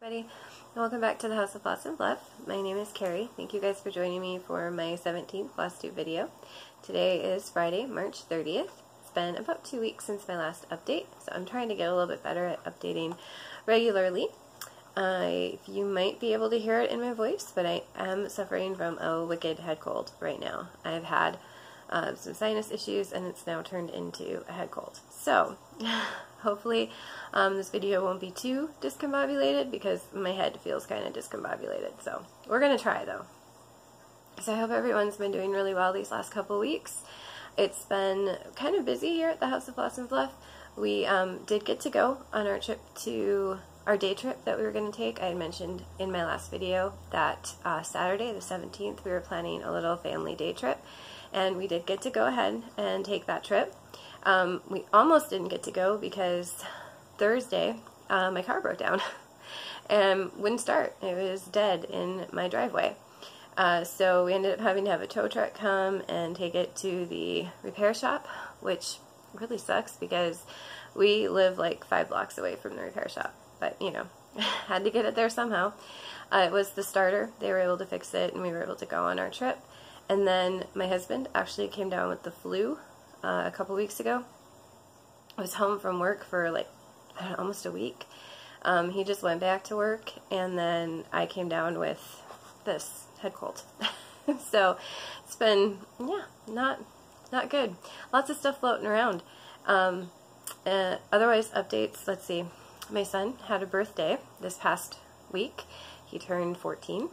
Everybody, welcome back to the House of Floss and Fluff. My name is Carrie. Thank you guys for joining me for my 17th Flosstube video. Today is Friday, March 30th. It's been about 2 weeks since my last update, so I'm trying to get a little bit better at updating regularly. You might be able to hear it in my voice, but I am suffering from a wicked head cold right now. I've had some sinus issues and it's now turned into a head cold. So hopefully this video won't be too discombobulated because my head feels kind of discombobulated. So we're going to try though. So I hope everyone's been doing really well these last couple weeks. It's been kind of busy here at the House of Floss and Fluff. We did get to go on our trip to our day trip that we were going to take. I had mentioned in my last video that Saturday the 17th we were planning a little family day trip, and we did get to go ahead and take that trip. We almost didn't get to go because Thursday my car broke down and wouldn't start. It was dead in my driveway. So we ended up having to have a tow truck come and take it to the repair shop, which really sucks because we live like 5 blocks away from the repair shop. But, you know, had to get it there somehow. It was the starter. They were able to fix it, and we were able to go on our trip. And then my husband actually came down with the flu a couple weeks ago. I was home from work for like, I don't know, almost a week. He just went back to work, and then I came down with this head cold. So it's been, yeah, not good. Lots of stuff floating around. Otherwise, updates, let's see. My son had a birthday this past week. He turned 14,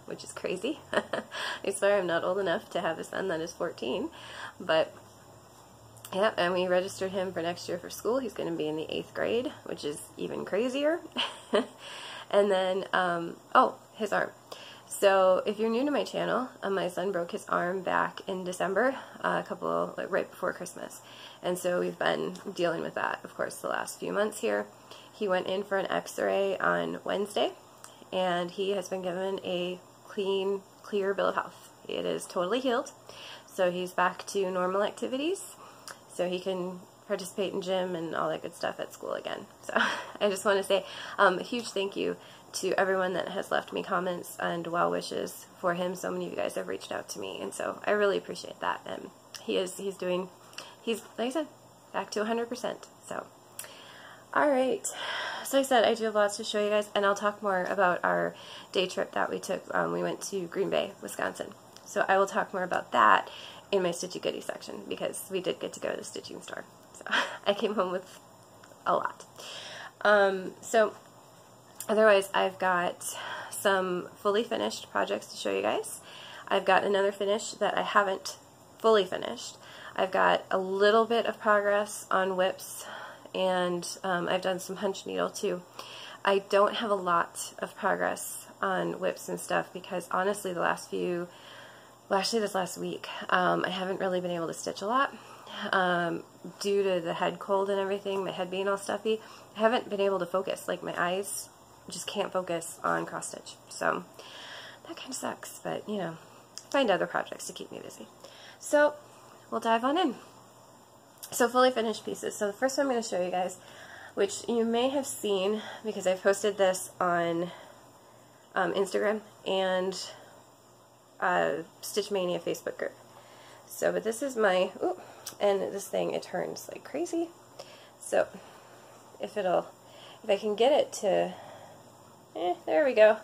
which is crazy. I swear I'm not old enough to have a son that is 14. But, yeah, and we registered him for next year for school. He's going to be in the 8th grade, which is even crazier. And then, oh, his arm. So if you're new to my channel, my son broke his arm back in December, right before Christmas. And so we've been dealing with that, of course, the last few months here. He went in for an x-ray on Wednesday, and he has been given a clear bill of health. It is totally healed, so he's back to normal activities, so he can participate in gym and all that good stuff at school again. So I just want to say a huge thank you to everyone that has left me comments and well wishes for him. So many of you guys have reached out to me, and so I really appreciate that. And he's like I said, back to 100%. So alright, so I said I do have lots to show you guys, and I'll talk more about our day trip that we took. We went to Green Bay, Wisconsin. So I will talk more about that in my Stitchy Goodie section, because we did get to go to the stitching store. So I came home with a lot. So otherwise, I've got some fully finished projects to show you guys. I've got another finish that I haven't fully finished. I've got a little bit of progress on whips, and I've done some hunch needle too. I don't have a lot of progress on whips and stuff because honestly the last few, well actually this last week, I haven't really been able to stitch a lot. Due to the head cold and everything, my head being all stuffy, I haven't been able to focus. Like my eyes just can't focus on cross stitch. So that kind of sucks, but you know, find other projects to keep me busy. So we'll dive on in. So fully finished pieces. So the first one I'm going to show you guys, which you may have seen because I've posted this on Instagram and Stitch Maynia Facebook group. So, but this is my, ooh, and this thing, it turns like crazy. So if I can get it to, there we go.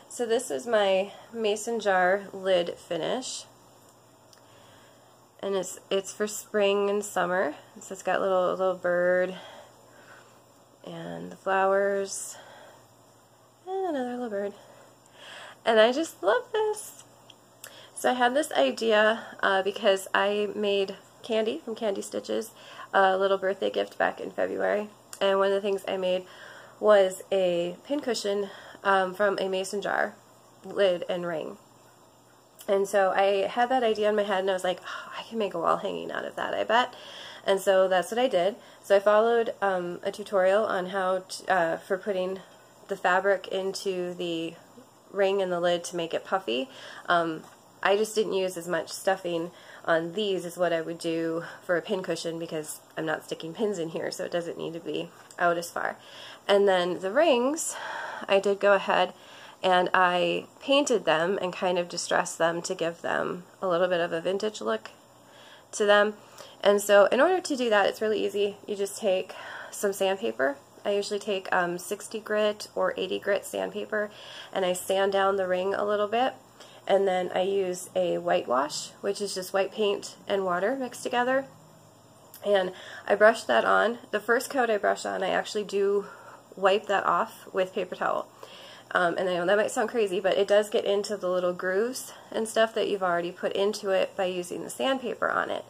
So this is my mason jar lid finish. And it's for spring and summer. So it's got little bird and the flowers and another little bird. And I just love this. So I had this idea because I made Candy from CandyStitches a little birthday gift back in February. And one of the things I made was a pincushion from a mason jar lid and ring. And so I had that idea in my head, and I was like, oh, I can make a wall hanging out of that, I bet. And so that's what I did. So I followed a tutorial on how for putting the fabric into the ring and the lid to make it puffy. I just didn't use as much stuffing on these as what I would do for a pincushion because I'm not sticking pins in here, so it doesn't need to be out as far. And then the rings, I did go ahead and I painted them and kind of distressed them to give them a little bit of a vintage look to them. And so in order to do that, it's really easy. You just take some sandpaper. I usually take 60 grit or 80 grit sandpaper, and I sand down the ring a little bit, and then I use a whitewash, which is just white paint and water mixed together, and I brush that on. The first coat I brush on, I actually do wipe that off with paper towel. And I know that might sound crazy, but it does get into the little grooves and stuff that you've already put into it by using the sandpaper on it.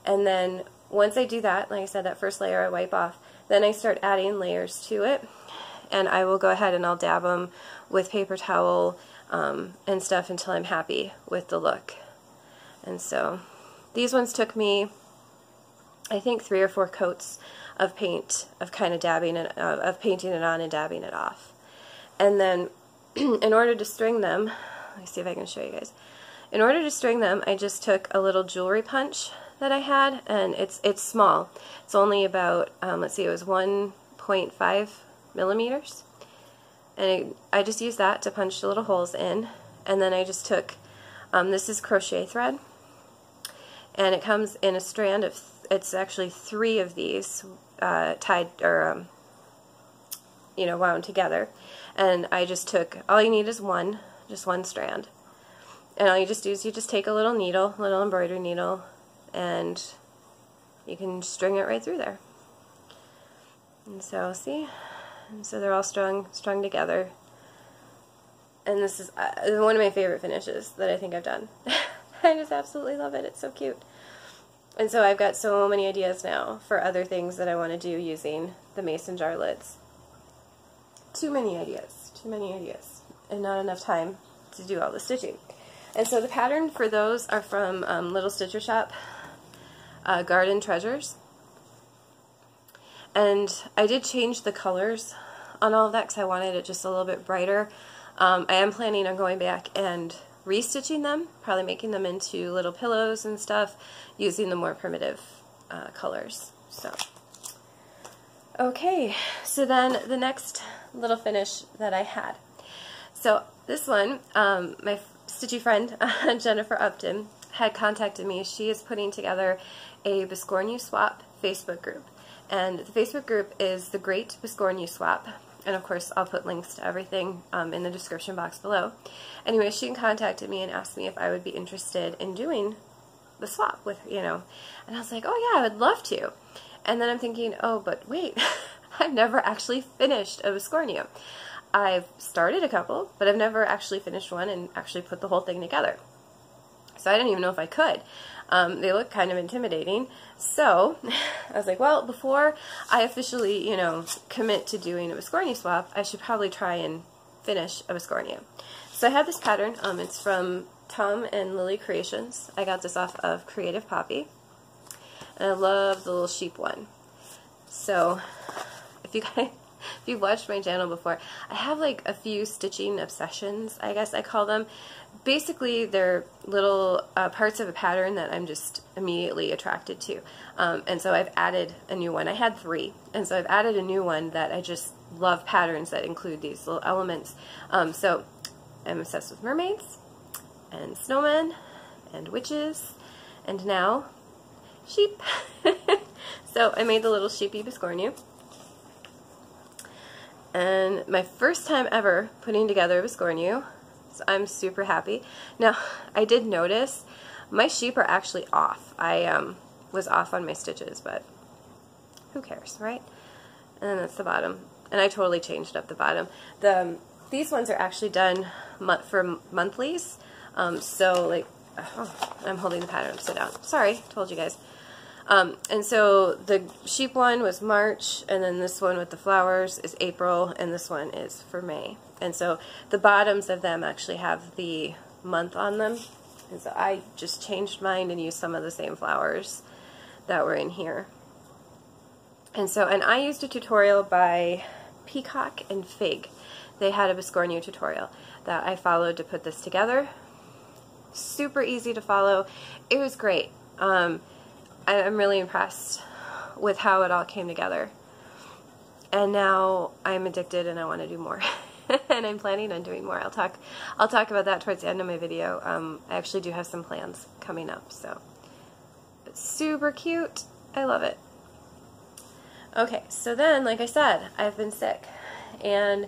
And then once I do that, like I said, that first layer I wipe off, then I start adding layers to it, and I will go ahead and I'll dab them with paper towel and stuff until I'm happy with the look. And so these ones took me, I think, 3 or 4 coats of paint, of kind of dabbing it, of painting it on and dabbing it off. And then in order to string them, let me see if I can show you guys. In order to string them, I just took a little jewelry punch that I had, and it's small. It's only about, let's see, it was 1.5 millimeters. And I just used that to punch the little holes in. And then I just took, this is crochet thread, and it comes in a strand of, it's actually 3 of these tied, or you know, wound together. And I just took, all you need is just one strand. And all you just do is you just take a little needle, little embroidery needle, and you can string it right through there. And so, see? And so they're all strung together. And this is one of my favorite finishes that I think I've done. I just absolutely love it. It's so cute. And so I've got so many ideas now for other things that I want to do using the mason jar lids. Too many ideas, and not enough time to do all the stitching. And so the pattern for those are from Little Stitcher Shop, Garden Treasures. And I did change the colors on all of that because I wanted it just a little bit brighter. I am planning on going back and restitching them, probably making them into little pillows and stuff, using the more primitive colors. So, okay, so then the next little finish that I had. So this one, my stitchy friend Jennifer Upton had contacted me. She is putting together a Biscornu Swap Facebook group, and the Facebook group is the Great Biscornu Swap, and of course I'll put links to everything in the description box below. Anyway, she contacted me and asked me if I would be interested in doing the swap with, you know, and I was like, oh yeah, I would love to. And then I'm thinking, oh, but wait, I've never actually finished a Biscornu. I've started a couple, but I've never actually finished one and actually put the whole thing together. So I didn't even know if I could. They look kind of intimidating. So I was like, well, before I officially, you know, commit to doing a Biscornu swap, I should probably try and finish a Biscornu. So I have this pattern. It's from Tom and Lily Creations. I got this off of Creative Poppy. And I love the little sheep one. So if you guys, if you've watched my channel before, I have like a few stitching obsessions, I guess I call them. Basically, they're little parts of a pattern that I'm just immediately attracted to. And so I've added a new one. I had 3, and so I've added a new one that I just love patterns that include these little elements. So I'm obsessed with mermaids, and snowmen, and witches, and now sheep. So I made the little sheepy Biscornu. And my first time ever putting together a Biscornu, so I'm super happy. Now, I did notice my sheep are actually off. I was off on my stitches, but who cares, right? And then that's the bottom. And I totally changed up the bottom. These ones are actually done for monthlies. So, like, oh, I'm holding the pattern upside down. Sorry, told you guys. And so the sheep one was March, and then this one with the flowers is April, and this one is for May. And so the bottoms of them actually have the month on them. And so I just changed mine and used some of the same flowers that were in here. And so, and I used a tutorial by Peacock and Fig. They had a Biscornu tutorial that I followed to put this together. Super easy to follow. It was great. I'm really impressed with how it all came together. And now I'm addicted and I want to do more. and I'm planning on doing more. I'll talk about that towards the end of my video. I actually do have some plans coming up, so it's super cute. I love it. Okay, so then, like I said, I've been sick and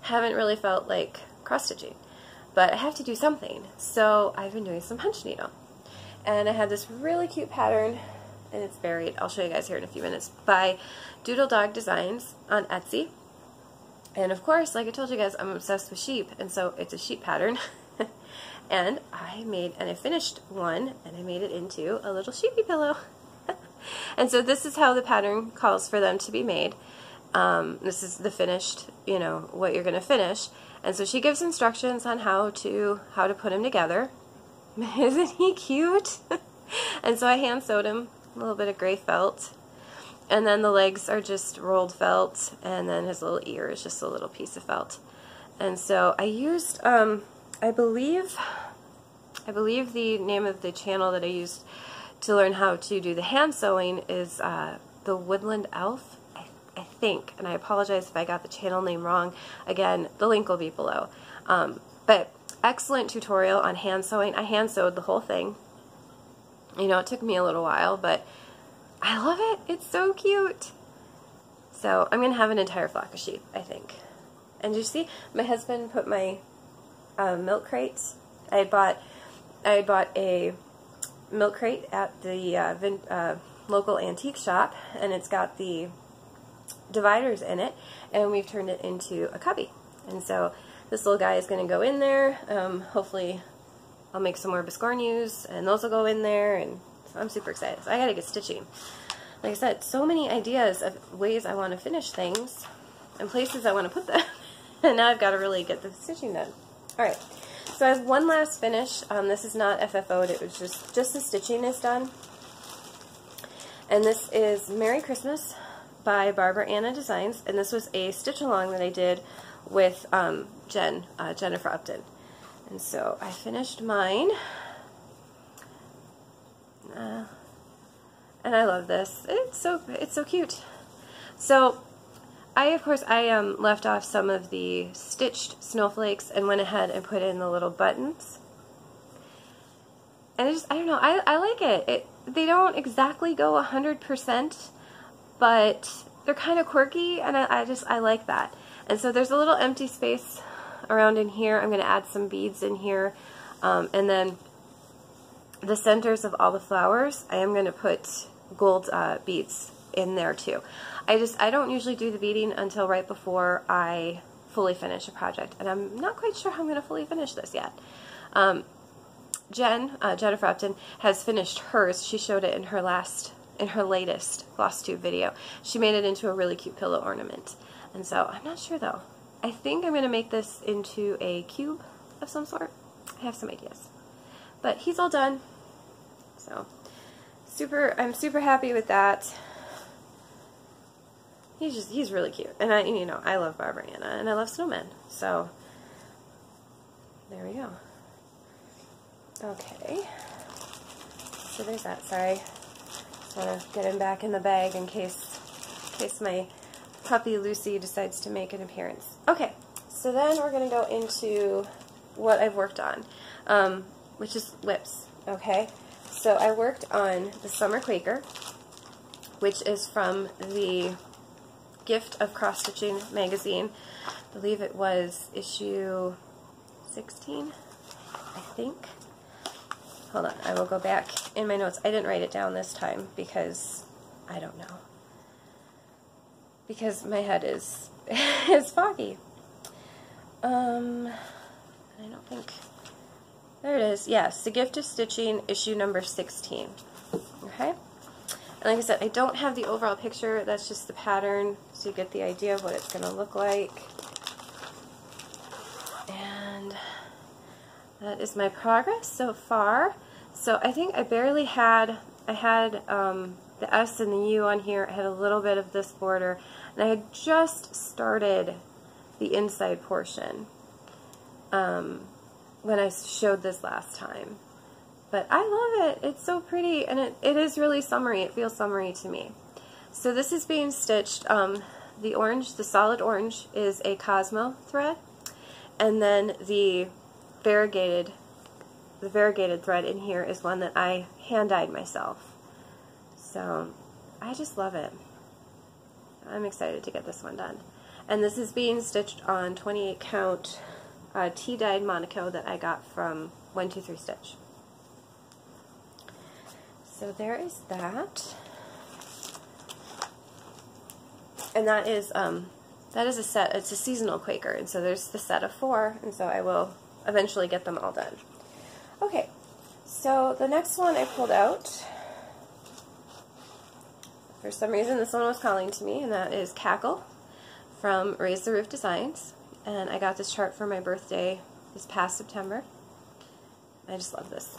haven't really felt like cross-stitching, but I have to do something, so I've been doing some punch needle. And I had this really cute pattern, and it's buried, I'll show you guys here in a few minutes, by Doodle Dog Designs on Etsy. And of course, like I told you guys, I'm obsessed with sheep, and so it's a sheep pattern. And I finished one, and I made it into a little sheepy pillow. And so this is how the pattern calls for them to be made. This is the finished, you know, what you're going to finish. And so she gives instructions on how to put him together. Isn't he cute? And so I hand sewed him a little bit of gray felt. And then the legs are just rolled felt, and then his little ear is just a little piece of felt. And so I used, I believe the name of the channel that I used to learn how to do the hand sewing is the Woodland Elf, I think, and I apologize if I got the channel name wrong. Again, the link will be below. But excellent tutorial on hand sewing. I hand sewed the whole thing. You know, it took me a little while, but I love it. It's so cute. So I'm going to have an entire flock of sheep, I think. And you see, my husband put my milk crates. I had bought a milk crate at the local antique shop, and it's got the dividers in it, and we've turned it into a cubby. And so this little guy is going to go in there. Hopefully I'll make some more Biscornus, and those will go in there, and so I'm super excited. So I gotta get stitching. Like I said, so many ideas of ways I want to finish things and places I want to put them. And now I've got to really get the stitching done. Alright, so I have one last finish. This is not FFO'd, it was just the stitching is done. And this is Merry Christmas by Barbara Anna Designs, and this was a stitch along that I did with Jennifer Upton. And so I finished mine. And I love this. It's so cute. So of course left off some of the stitched snowflakes and went ahead and put in the little buttons. And I don't know, I like it. They don't exactly go 100%, but they're kind of quirky, and I like that. And so there's a little empty space around in here. I'm going to add some beads in here, and then the centers of all the flowers, I am going to put gold beads in there too. I don't usually do the beading until right before I fully finish a project, and I'm not quite sure how I'm going to fully finish this yet. Jennifer Upton has finished hers. She showed it in her latest Flosstube video. She made it into a really cute pillow ornament, and so I'm not sure though. I think I'm going to make this into a cube of some sort. I have some ideas, but he's all done. So I'm super happy with that. He's really cute, and I love Barbara Anna, and I love snowmen. So there we go. Okay, so there's that. Sorry, just want to get him back in the bag in case my puppy Lucy decides to make an appearance. Okay, so then we're going to go into what I've worked on, which is lips. Okay, so I worked on the Summer Quaker, which is from the Gift of Cross Stitching magazine. I believe it was issue 16, I think. Hold on, I will go back in my notes. I didn't write it down this time because I don't know. Because my head is foggy. I don't think. There it is. Yes, The Gift of Stitching, issue number 16. Okay? And like I said, I don't have the overall picture. That's just the pattern, so you get the idea of what it's going to look like. And that is my progress so far. So I think I barely had, I had the S and the U on here. I had a little bit of this border, and I had just started the inside portion when I showed this last time. But I love it. It's so pretty, and it is really summery. It feels summery to me. So this is being stitched. The orange, the solid orange, is a Cosmo thread, And then the variegated thread in here is one that I hand dyed myself. So I just love it. I'm excited to get this one done. And this is being stitched on 28 count tea-dyed Monaco that I got from 123 Stitch. So there is that. And that is a set, it's a seasonal Quaker, and so there's the set of 4, and so I will eventually get them all done. Okay, so the next one I pulled out, for some reason this one was calling to me, and that is Cackle from Raise the Roof Designs, and I got this chart for my birthday this past September. I just love this.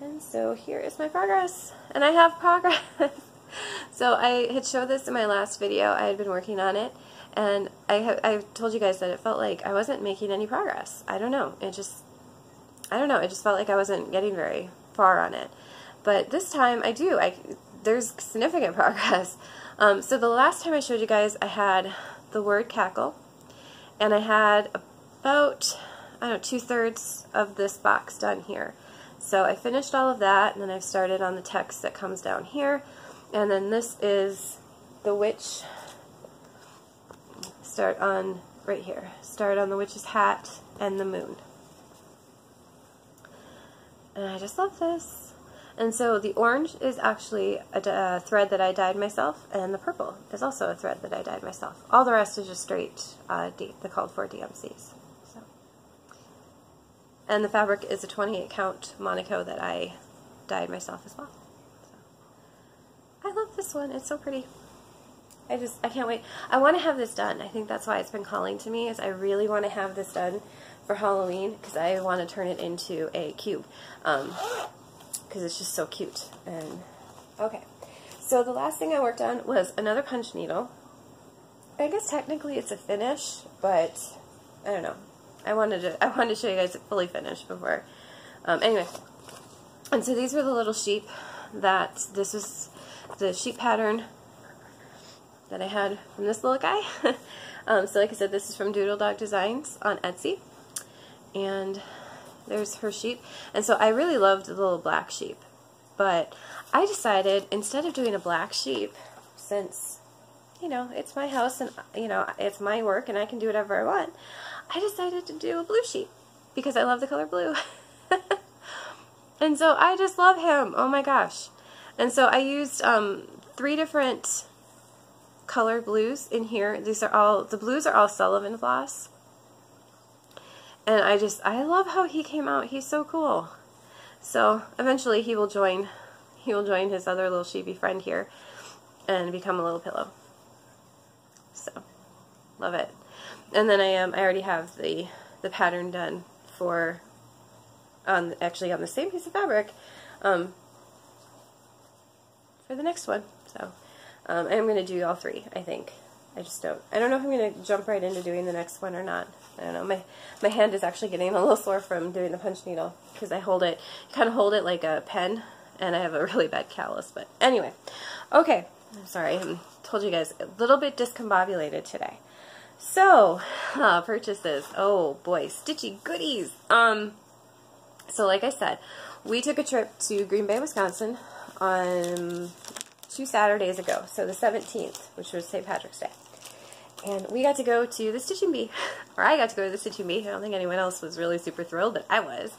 And so here is my progress, and I have progress. So I had showed this in my last video. I had been working on it, and I told you guys that it felt like I wasn't making any progress. I don't know. It just felt like I wasn't getting very far on it. But this time I do. There's significant progress. So the last time I showed you guys, I had the word Cackle, and I had about, I don't know, 2/3 of this box done here. So I finished all of that, and then I've started on the text that comes down here. And then this is the witch. Start on right here. Start on the witch's hat and the moon. And I just love this. And so the orange is actually a thread that I dyed myself, and the purple is also a thread that I dyed myself. All the rest is just straight the called for DMCs. So. And the fabric is a 28 count Monaco that I dyed myself as well. I love this one. It's so pretty. I can't wait. I want to have this done. I think that's why it's been calling to me, is I really want to have this done for Halloween, because I want to turn it into a cube. Because it's just so cute. And okay. So the last thing I worked on was another punch needle. I guess technically it's a finish, but I don't know. I wanted to show you guys it fully finished before. Anyway. And so these were the little sheep this was the sheep pattern that I had from this little guy. So like I said, this is from Doodle Dog Designs on Etsy, and there's her sheep. And so I really loved the little black sheep, but I decided instead of doing a black sheep, since it's my house and it's my work and I can do whatever I want, I decided to do a blue sheep because I love the color blue. And so I just love him. Oh my gosh. And so I used 3 different color blues in here. The blues are all Sullivan Floss. And I love how he came out. He's so cool. So eventually he will join his other little sheepy friend here and become a little pillow. So love it. And then I already have the pattern done for actually on the same piece of fabric for the next one. So I'm going to do all 3, I think. I don't know if I'm going to jump right into doing the next one or not. I don't know. My hand is actually getting a little sore from doing the punch needle because I kind of hold it like a pen, and I have a really bad callus. But anyway, okay. I'm sorry. I told you guys, a little bit discombobulated today. So, purchases. Oh boy, stitchy goodies. So like I said, we took a trip to Green Bay, Wisconsin on 2 Saturdays ago, so the 17th, which was St. Patrick's Day. And we got to go to the Stitching Bee, or I got to go to the Stitching Bee. I don't think anyone else was really super thrilled, but I was.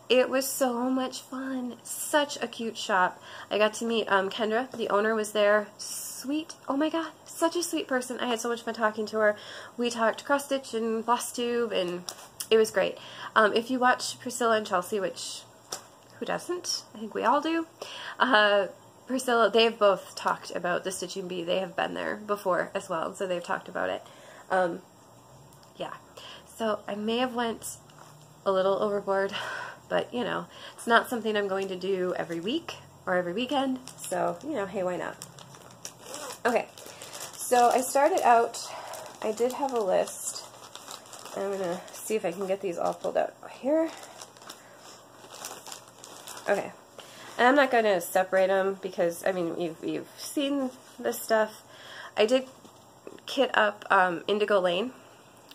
It was so much fun. Such a cute shop. I got to meet Kendra. The owner was there. Sweet. Oh my god. Such a sweet person. I had so much fun talking to her. We talked cross stitch and Flosstube, and it was great. If you watch Priscilla and Chelsea, which who doesn't? I think we all do. Priscilla, they have both talked about the Stitching Bee. They have been there before as well, so they've talked about it. Yeah. So I may have went a little overboard, but it's not something I'm going to do every week or every weekend, so hey, why not? Okay, so I started out, I did have a list. I'm going to see if I can get these all pulled out here. Okay, and I'm not going to separate them because, I mean, you've seen this stuff. I did kit up Indigo Lane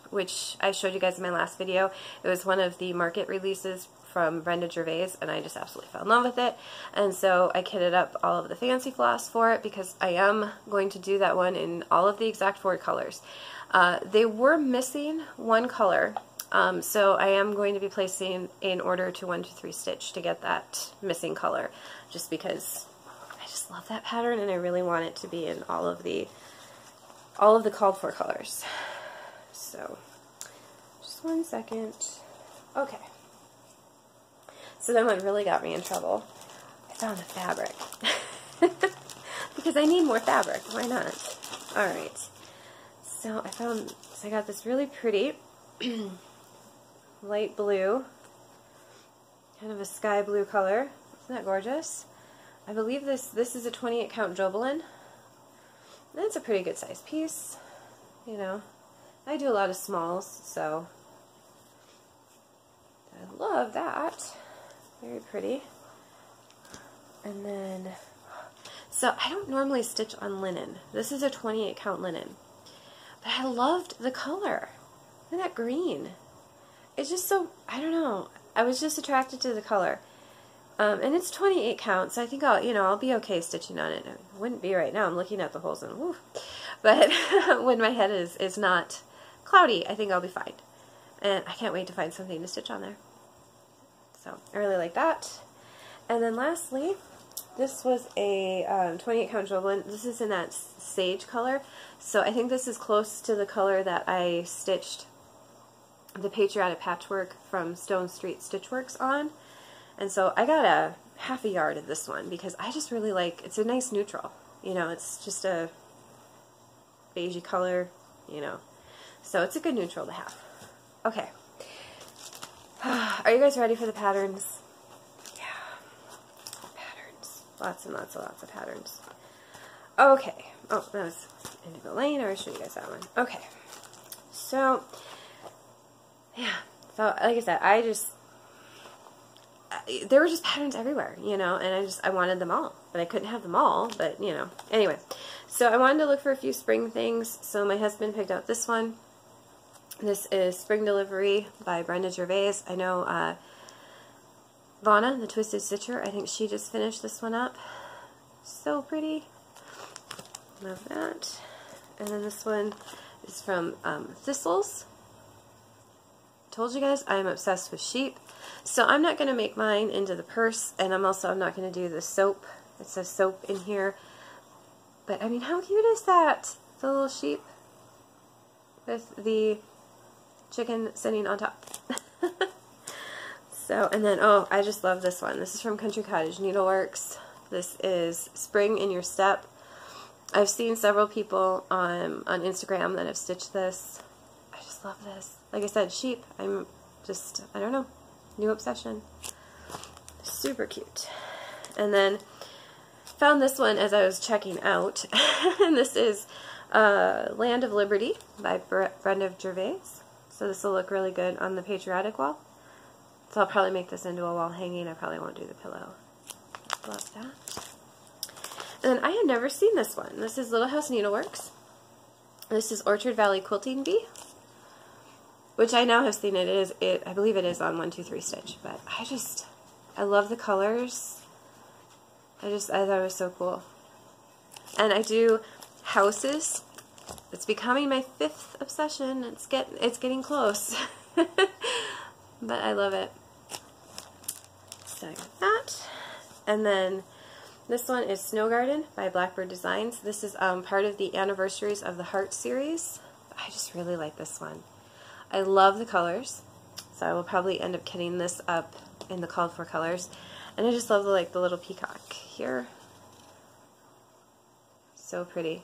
which I showed you guys in my last video. It was one of the market releases from Brenda Gervais, and I just absolutely fell in love with it. And so I kitted up all of the fancy floss for it because I am going to do that one in all of the exact 4 colors. They were missing one color, so I am going to be placing an order to 123 Stitch to get that missing color, just because I just love that pattern and I really want it to be in all of the called for colors. So just 1 second. Okay. So then what really got me in trouble, I found the fabric. Because I need more fabric, why not? Alright, so I got this really pretty light blue, kind of a sky blue color. Isn't that gorgeous? I believe this is a 28 count Jobelin. That's a pretty good size piece, you know. I do a lot of smalls, so I love that. Very pretty. And then, so I don't normally stitch on linen. This is a 28 count linen. But I loved the color. Look at that green. It's just so, I don't know. I was just attracted to the color. And it's 28 count, so I think I'll be okay stitching on it. It wouldn't be right now. I'm looking at the holes and woo. But when my head is not cloudy, I think I'll be fine. And I can't wait to find something to stitch on there. So I really like that. And then lastly, this was a 28 count Jobelin. This is in that sage color. So I think this is close to the color that I stitched the Patriotic Patchwork from Stone Street Stitchworks on. And so I got a half a yard of this one because I just really like, it's a nice neutral. You know, it's just a beigey color, you know. So it's a good neutral to have. Okay. Are you guys ready for the patterns? Yeah. Patterns. Lots and lots of patterns. Okay. Oh, that was Indigo Lane. I already showed you guys that one. Okay. So, yeah. So, like I said, there were just patterns everywhere, you know, and I wanted them all. But I couldn't have them all, but, you know. Anyway. So, I wanted to look for a few spring things. So, my husband picked out this one. This is Spring Delivery by Brenda Gervais. I know Vonna, the Twisted Stitcher, I think she just finished this one up. So pretty. Love that. And then this one is from Thistles. Told you guys I'm obsessed with sheep. So I'm not going to make mine into the purse, and I'm not going to do the soap. It says soap in here. But I mean, how cute is that? The little sheep with the chicken sitting on top. So, and then, oh, I just love this one. This is from Country Cottage Needleworks. This is Spring in Your Step. I've seen several people on Instagram that have stitched this. I just love this. Like I said, sheep. I'm just, I don't know, new obsession. Super cute. And then found this one as I was checking out. And this is Land of Liberty by Brenda Gervais. So this will look really good on the patriotic wall. So I'll probably make this into a wall hanging. I probably won't do the pillow. Love that. And then I had never seen this one. This is Little House Needleworks. This is Orchard Valley Quilting Bee, which I now have seen. I believe it is on 123 Stitch. But I love the colors. I thought it was so cool. And I do houses. It's becoming my 5th obsession. It's getting close. But I love it. So I got that. And then this one is Snow Garden by Blackbird Designs. This is part of the Anniversaries of the Heart series. I just really like this one. I love the colors. So I will probably end up kitting this up in the called for colors. And I just love the little peacock here. So pretty.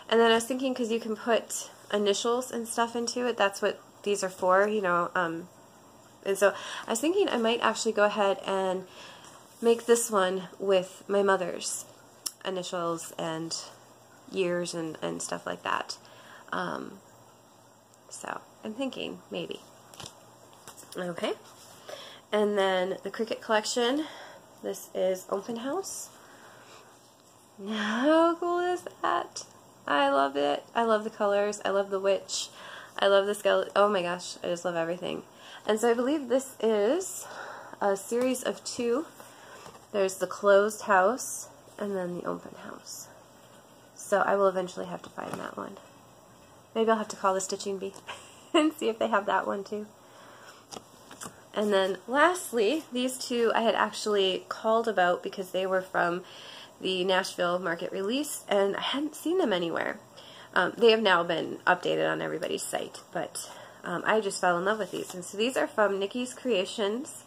And then I was thinking, because you can put initials and stuff into it, that's what these are for, you know. And so I was thinking I might actually go ahead and make this one with my mother's initials and years and stuff like that. So I'm thinking maybe. Okay. And then the Cricut collection. This is Open House. How cool is that? I love it. I love the colors. I love the witch. I love the skeleton. Oh my gosh, I just love everything. And so I believe this is a series of 2. There's the closed house and then the open house. So I will eventually have to find that one. Maybe I'll have to call the Stitching Bee and see if they have that one too. And then lastly, these 2 I had actually called about because they were from the Nashville market release and I hadn't seen them anywhere. They have now been updated on everybody's site, but I just fell in love with these. And so these are from Nikki's Creations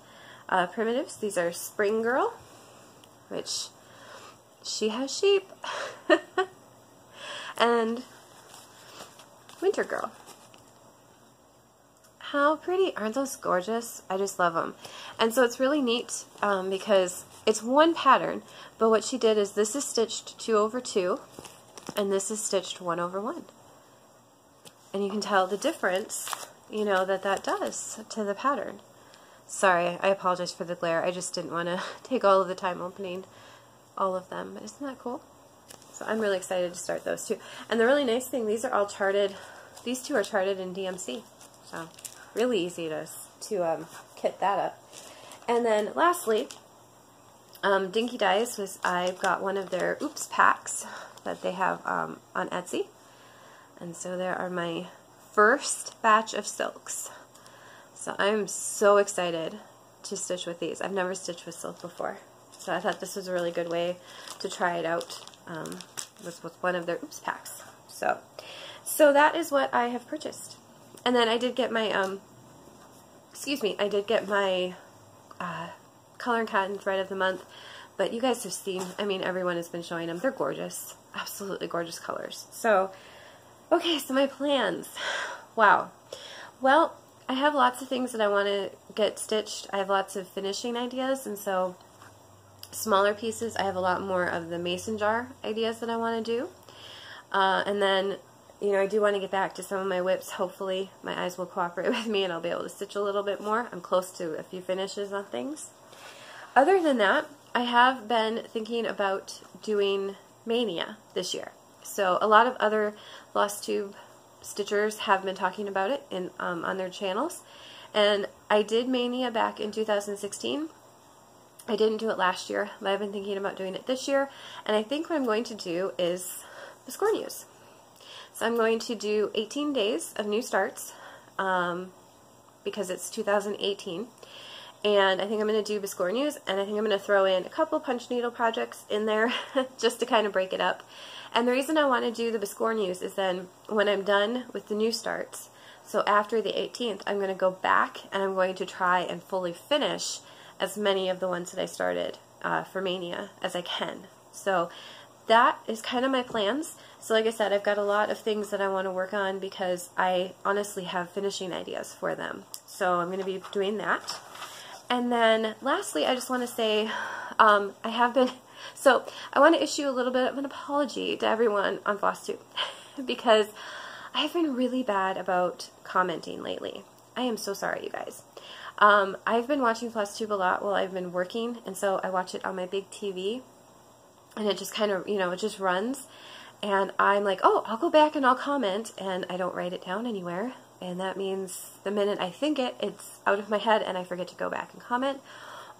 Primitives. These are Spring Girl, which she has sheep, and Winter Girl. How pretty. Aren't those gorgeous? I just love them. And so it's really neat because it's one pattern, but what she did is this is stitched 2 over 2, and this is stitched 1 over 1. And you can tell the difference, you know, that does to the pattern. Sorry, I apologize for the glare. I just didn't want to take all of the time opening all of them. But isn't that cool? So I'm really excited to start those 2. And the really nice thing, these are all charted. These 2 are charted in DMC. So really easy to kit that up. And then lastly, Dinky Dyes I've got one of their Oops packs that they have on Etsy. And so there are my first batch of silks. So I'm so excited to stitch with these. I've never stitched with silk before. So I thought this was a really good way to try it out with one of their Oops packs. So that is what I have purchased. And then I did get my, I did get my Color and Cotton Thread of the Month. But you guys have seen, I mean, everyone has been showing them. They're gorgeous. Absolutely gorgeous colors. So, okay, so my plans. Wow. Well, I have lots of things that I want to get stitched. I have lots of finishing ideas, and so smaller pieces, I have a lot more of the mason jar ideas that I want to do. And then, you know, I do want to get back to some of my whips. Hopefully my eyes will cooperate with me and I'll be able to stitch a little bit more. I'm close to a few finishes on things. Other than that, I have been thinking about doing Maynia this year. So a lot of other Flosstube stitchers have been talking about it on their channels. And I did Maynia back in 2016. I didn't do it last year, but I've been thinking about doing it this year. And I think what I'm going to do is Biscornus. So I'm going to do 18 days of new starts because it's 2018. And I think I'm going to do Biscornus, and I think I'm going to throw in a couple punch needle projects in there just to kind of break it up. And the reason I want to do the Biscornus is then when I'm done with the new starts, so after the 18th, I'm going to go back and I'm going to try and fully finish as many of the ones that I started for Maynia as I can. So that is kind of my plans. So like I said, I've got a lot of things that I want to work on because I honestly have finishing ideas for them. So I'm going to be doing that. And then lastly, I just want to say I want to issue a little bit of an apology to everyone on Flosstube because I've been really bad about commenting lately. I am so sorry, you guys. I've been watching Flosstube a lot while I've been working, and so I watch it on my big TV, and it just kind of, you know, it just runs, and I'm like, oh, I'll go back and I'll comment, and I don't write it down anywhere. And that means the minute I think it, it's out of my head and I forget to go back and comment.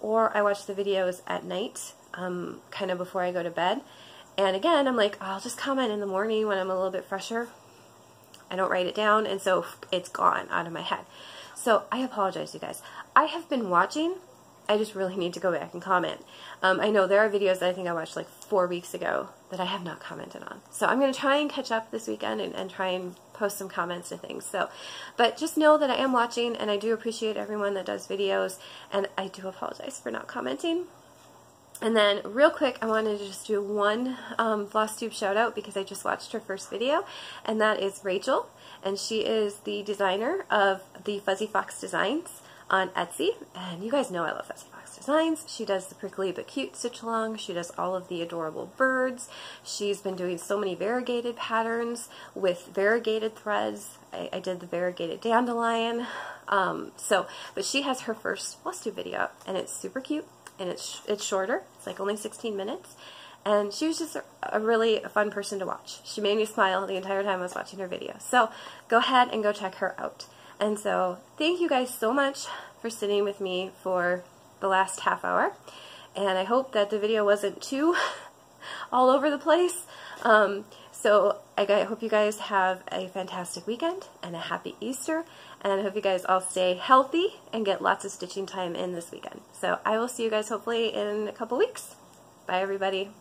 Or I watch the videos at night, kind of before I go to bed. And again, I'm like, oh, I'll just comment in the morning when I'm a little bit fresher. I don't write it down, and so it's gone out of my head. So I apologize, you guys. I have been watching. I just really need to go back and comment. I know there are videos that I think I watched like 4 weeks ago that I have not commented on. So I'm going to try and catch up this weekend and try and post some comments to things. So, but just know that I am watching, and I do appreciate everyone that does videos, and I do apologize for not commenting. And then real quick, I wanted to just do one Flosstube shout out because I just watched her first video, and that is Rachel, and she is the designer of the Fuzzy Fox Designs on Etsy, and you guys know I love Fuzzy Fox Designs. She does the prickly but cute stitch along. She does all of the adorable birds. She's been doing so many variegated patterns with variegated threads. I did the variegated dandelion. But she has her first Flosstube video up, and it's super cute, and it's shorter. It's like only 16 minutes, and she was just a really fun person to watch. She made me smile the entire time I was watching her video. So go ahead and go check her out. And so thank you guys so much for sitting with me for the last half hour, and I hope that the video wasn't too all over the place. So I hope you guys have a fantastic weekend and a happy Easter, and I hope you guys all stay healthy and get lots of stitching time in this weekend. So I will see you guys hopefully in a couple weeks. Bye everybody.